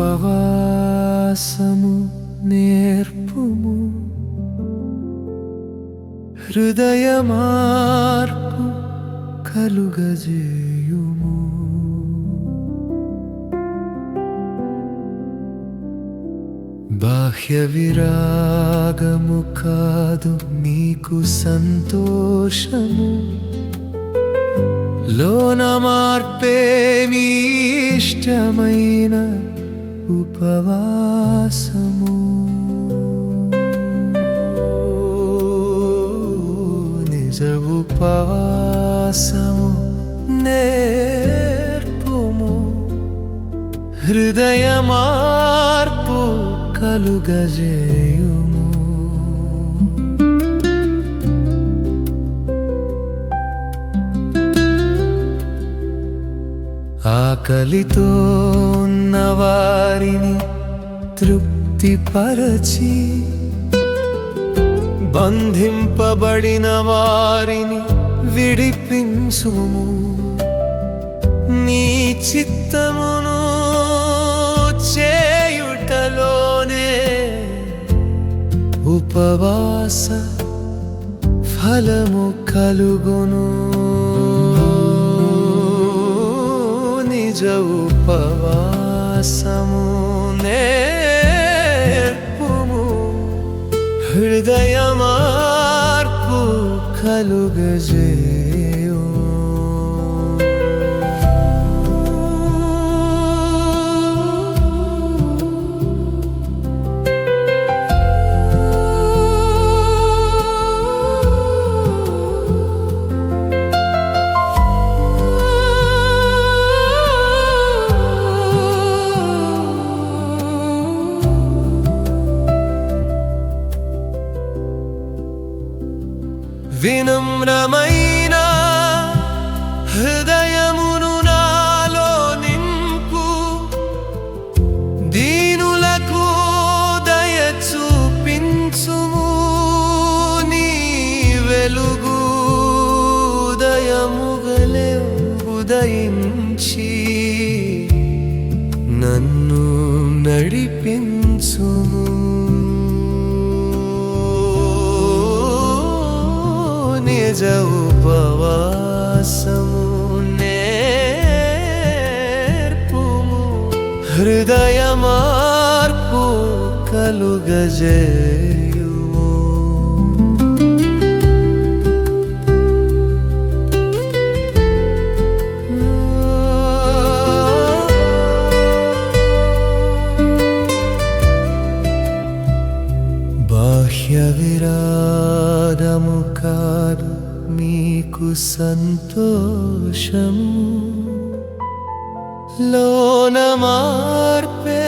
ఉపవాసము నేర్పుము, హృదయ మార్పు కలుగజేయుము. బాహ్య విరాగము కాదు నీకు సంతోషము, లోన మార్పే మీ ఇష్టమైన ఉపవాసము. నిజ ఉపవాసము నేర్పుము, హృదయ మార్పు కలుగజేయుము. ఆకలితో ఉన్న వారిని తృప్తిపరచి, బంధింపబడిన వారిని విడిపించుము. నీ చిత్తమును చేయుటలోనే ఉపవాస ఫలము కలుగును. నిజ ఉపవాసము నేర్పుము, హృదయ మార్పు కలుగజేయు. వినమ్రమైన హృదయమును నాలో నింపు, దీనులకు దయ చూపించుము. నీ వెలుగు ఉదయముగలే ఉదయించి నన్ను నడిపించుము. నిజ ఉపవాసము నేర్పుము, హృదయ మార్పు కలుగజేయుము. బాహ్య విరాగము కాదు నీకు సంతోషము, లోన మార్పే